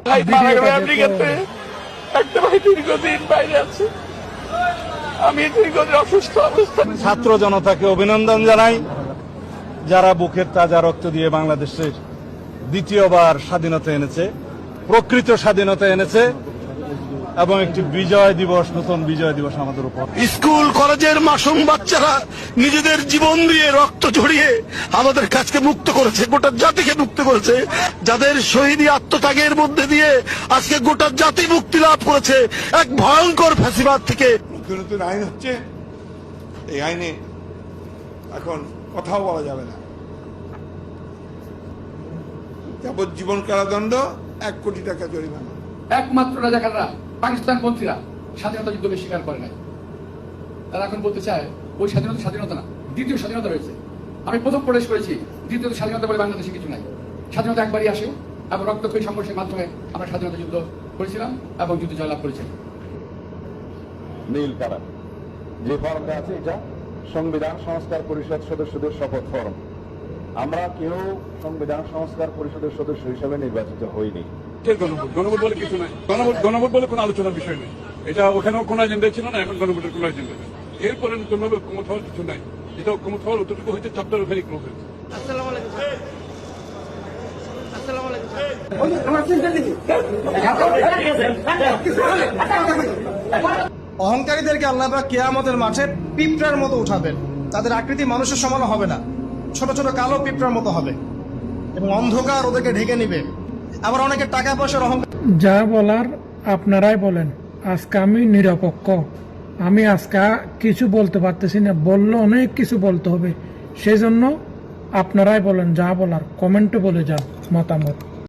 ভাই মারা গেল আমেরিকাতে, একটা ভাই দীর্ঘদিন বাইরে আছে, আমি দীর্ঘদিন অসুস্থ অবস্থা। ছাত্র জনতাকে অভিনন্দন জানাই, যারা বুকের তাজা রক্ত দিয়ে বাংলাদেশের দ্বিতীয়বার স্বাধীনতা এনেছে, প্রকৃত স্বাধীনতা এনেছে, এবং একটি বিজয় দিবস, নতুন বিজয় দিবস আমাদের উপর। স্কুল কলেজের মাসুম বাচ্চারা নিজেদের জীবন দিয়ে রক্ত ঝরিয়ে আমাদের কাছকে মুক্ত করেছে, গোটা জাতিকে মুক্ত করেছে, যাদের শহীদী আত্মত্যাগের মধ্যে দিয়ে আজকে গোটা জাতি মুক্তি লাভ করেছে এক ভয়ঙ্কর ফ্যাসিবাদ থেকে। নতুন নতুন আইন হচ্ছে, এই আইনে এখন কথাও বলা যাবে না। যাবজ্জীবন কারাদণ্ড, 1 কোটি টাকা জরিমানা। একমাত্র রাজাকাররা, পাকিস্তানপন্থীরা স্বাধীনতা যুদ্ধকে স্বীকার করে নাই। তারা এখন বলতে চায় ওই স্বাধীনতা স্বাধীনতা না, দ্বিতীয় স্বাধীনতা রয়েছে। আমি প্রথম প্রবেশ করেছি, দ্বিতীয় স্বাধীনতা বলে বাংলাদেশে কিছু নাই। স্বাধীনতা একবারই আসে, এবং রক্তক্ষয়ী সংঘর্ষের মাধ্যমে আমরা স্বাধীনতা যুদ্ধ করেছিলাম এবং যুদ্ধ জয়লাভ করেছি। নীল কালার যে ফর্মটা আছে, এটা সংবিধান সংস্কার পরিষদ সদস্যদের শপথ ফর্ম। আমরা কেউ সংবিধান সংস্কার পরিষদের সদস্য হিসেবে নির্বাচিত হইনি। গণভোট বলে কিছু নাই, গণভোট বলে কোনো আলোচনার বিষয় নেই। এটা ওখানেও কোনো এজেন্ডায় ছিল না, এখন গণভোটের কোনো এজেন্ডা নেই। এরপরে নতুন ভাবে ঐক্যমত হওয়ার কিছু নাই। এটা ঐক্যমত হওয়ার অতটুকু হয়েছে, চ্যাপ্টার ওখানে ক্লোজ হয়েছে। অহংকারীদেরকে আল্লাহ পাক কিয়ামতের মাঠে পিঁপড়ার মতো উঠাবেন। তাদের আকৃতি মানুষের সমান হবে না, ছোট ছোট কালো পিঁপড়ার মতো হবে, এবং অন্ধকার ওদেরকে ঢেকে নিবে। আবার অনেকে টাকা পয়সার অহংকার। যা বলার আপনারাই বলেন, আজকে আমি নিরপেক্ষ। আমি আজকে কিছু বলতে পারতেছি না, বললে অনেক কিছু বলতে হবে। সেই জন্য আপনারাই বলেন, যা বলার কমেন্টে বলে যান মতামত।